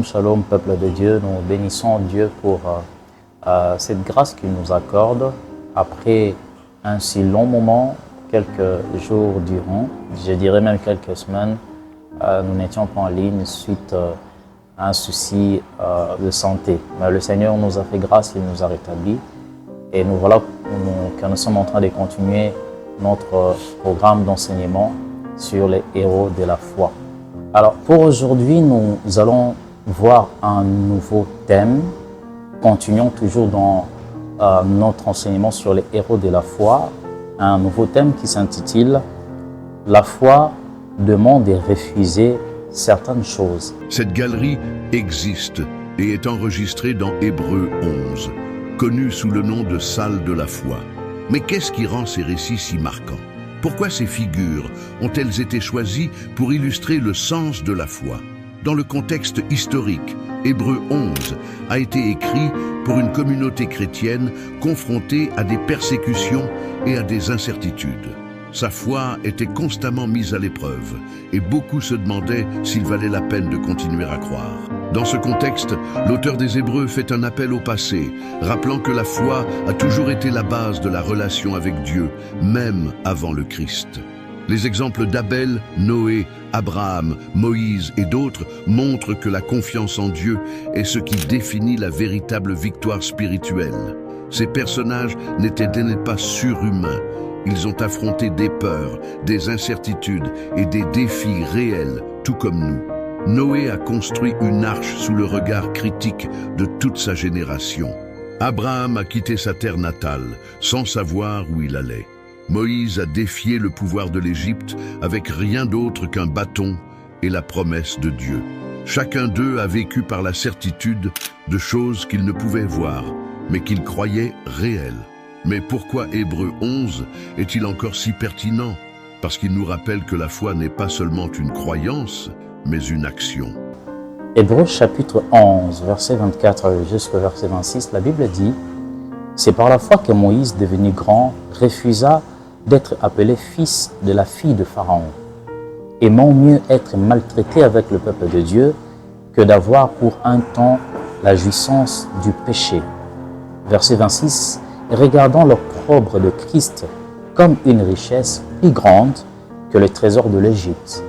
shalom, peuple de Dieu. Nous bénissons Dieu pour cette grâce qu'il nous accorde après un si long moment, quelques jours durant, je dirais même quelques semaines. Nous n'étions pas en ligne suite à un souci de santé. Mais le Seigneur nous a fait grâce, il nous a rétablis. Et nous voilà que nous sommes en train de continuer notre programme d'enseignement sur les héros de la foi. Alors pour aujourd'hui, nous allons voir un nouveau thème. Continuons toujours dans notre enseignement sur les héros de la foi. Un nouveau thème qui s'intitule « La foi demande de refuser certaines choses ». Cette galerie existe et est enregistrée dans Hébreux 11, connu sous le nom de Salle de la foi. Mais qu'est-ce qui rend ces récits si marquants? Pourquoi ces figures ont-elles été choisies pour illustrer le sens de la foi? Dans le contexte historique, Hébreux 11 a été écrit pour une communauté chrétienne confrontée à des persécutions et à des incertitudes. Sa foi était constamment mise à l'épreuve et beaucoup se demandaient s'il valait la peine de continuer à croire. Dans ce contexte, l'auteur des Hébreux fait un appel au passé, rappelant que la foi a toujours été la base de la relation avec Dieu, même avant le Christ. Les exemples d'Abel, Noé, Abraham, Moïse et d'autres montrent que la confiance en Dieu est ce qui définit la véritable victoire spirituelle. Ces personnages n'étaient pas surhumains. Ils ont affronté des peurs, des incertitudes et des défis réels, tout comme nous. Noé a construit une arche sous le regard critique de toute sa génération. Abraham a quitté sa terre natale, sans savoir où il allait. Moïse a défié le pouvoir de l'Égypte avec rien d'autre qu'un bâton et la promesse de Dieu. Chacun d'eux a vécu par la certitude de choses qu'il ne pouvait voir, mais qu'il croyait réelles. Mais pourquoi Hébreux 11 est-il encore si pertinent? Parce qu'il nous rappelle que la foi n'est pas seulement une croyance, mais une action. Hébreux chapitre 11, verset 24 jusqu'au verset 26, la Bible dit « C'est par la foi que Moïse, devenu grand, refusa d'être appelé fils de la fille de Pharaon, aimant mieux être maltraité avec le peuple de Dieu que d'avoir pour un temps la jouissance du péché. » Verset 26, « Regardant l'opprobre de Christ comme une richesse plus grande que le trésor de l'Égypte,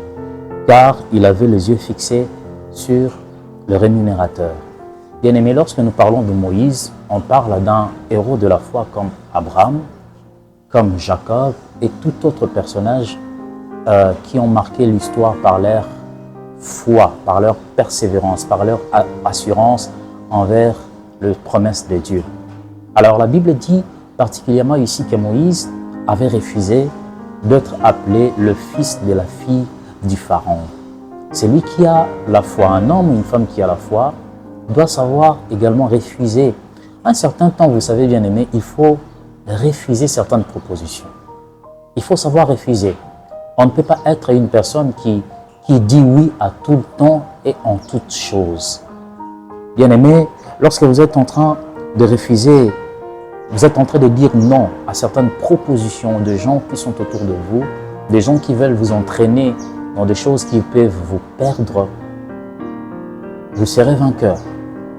car il avait les yeux fixés sur le rémunérateur. » Bien-aimés, lorsque nous parlons de Moïse, on parle d'un héros de la foi comme Abraham, comme Jacob et tout autre personnage qui ont marqué l'histoire par leur foi, par leur persévérance, par leur assurance envers les promesses de Dieu. Alors la Bible dit particulièrement ici que Moïse avait refusé d'être appelé le fils de la fille du Pharaon. C'est lui qui a la foi. Un homme ou une femme qui a la foi doit savoir également refuser. Un certain temps, vous savez bien aimé, il faut refuser certaines propositions. Il faut savoir refuser. On ne peut pas être une personne qui dit oui à tout le temps et en toutes choses. Bien aimé, lorsque vous êtes en train de refuser, vous êtes en train de dire non à certaines propositions de gens qui sont autour de vous, des gens qui veulent vous entraîner dans des choses qui peuvent vous perdre, vous serez vainqueur.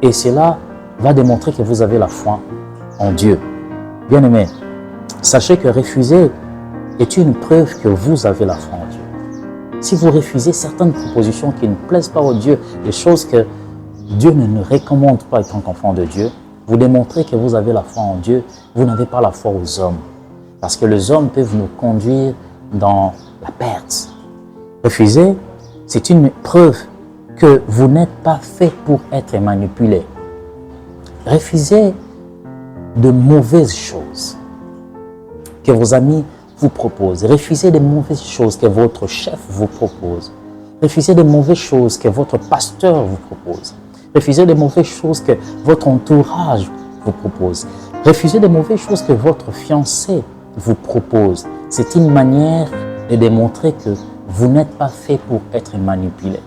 Et cela va démontrer que vous avez la foi en Dieu. Bien-aimés, sachez que refuser est une preuve que vous avez la foi en Dieu. Si vous refusez certaines propositions qui ne plaisent pas au Dieu, des choses que Dieu ne nous recommande pas étant qu'enfant de Dieu, vous démontrez que vous avez la foi en Dieu, vous n'avez pas la foi aux hommes. Parce que les hommes peuvent nous conduire dans la perte. Refuser, c'est une preuve que vous n'êtes pas fait pour être manipulé. Refusez de mauvaises choses que vos amis vous proposent. Refusez de mauvaises choses que votre chef vous propose. Refusez de mauvaises choses que votre pasteur vous propose. Refusez de mauvaises choses que votre entourage vous propose. Refusez de mauvaises choses que votre fiancé vous propose. C'est une manière de démontrer que vous n'êtes pas fait pour être manipulé.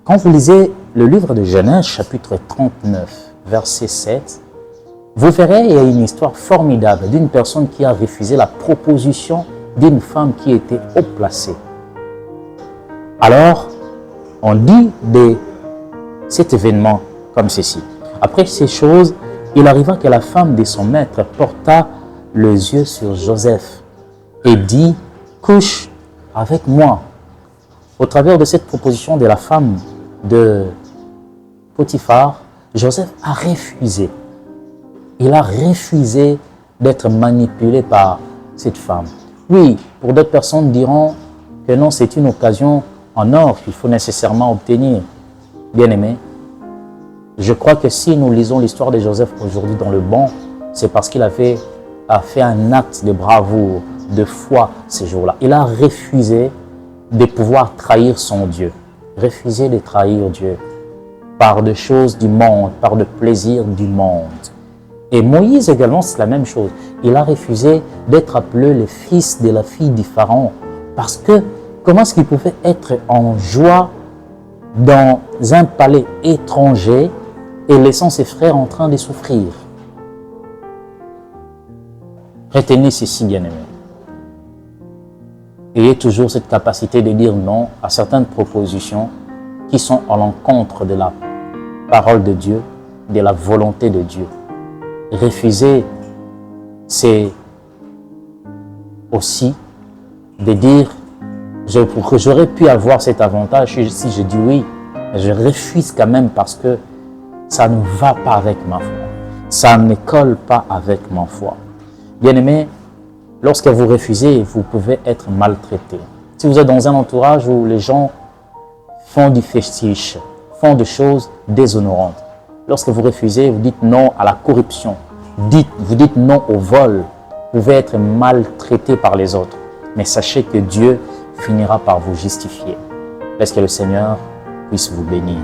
Quand vous lisez le livre de Genèse, chapitre 39, verset 7, vous verrez, il y a une histoire formidable d'une personne qui a refusé la proposition d'une femme qui était haut placée. Alors, on dit de cet événement comme ceci. Après ces choses, il arriva que la femme de son maître porta les yeux sur Joseph et dit, couche avec moi. Au travers de cette proposition de la femme de Potiphar, Joseph a refusé. Il a refusé d'être manipulé par cette femme. Oui, pour d'autres personnes diront que non, c'est une occasion en or qu'il faut nécessairement obtenir. Bien-aimé, je crois que si nous lisons l'histoire de Joseph aujourd'hui dans le bon, c'est parce qu'il a fait un acte de bravoure, de foi ces jours-là. Il a refusé de pouvoir trahir son Dieu, refusé de trahir Dieu par des choses du monde, par des plaisirs du monde. Et Moïse également, c'est la même chose. Il a refusé d'être appelé le fils de la fille du Pharaon. Parce que comment est-ce qu'il pouvait être en joie dans un palais étranger et laissant ses frères en train de souffrir? Retenez ceci, bien-aimés. Ayez toujours cette capacité de dire non à certaines propositions qui sont à l'encontre de la parole de Dieu, de la volonté de Dieu. Refuser, c'est aussi de dire que j'aurais pu avoir cet avantage si je dis oui, mais je refuse quand même parce que ça ne va pas avec ma foi. Ça ne colle pas avec ma foi. Bien-aimés, lorsque vous refusez, vous pouvez être maltraité. Si vous êtes dans un entourage où les gens font du fétiche, font des choses déshonorantes, lorsque vous refusez, vous dites non à la corruption, vous dites non au vol, vous pouvez être maltraité par les autres. Mais sachez que Dieu finira par vous justifier. Laisse que le Seigneur puisse vous bénir.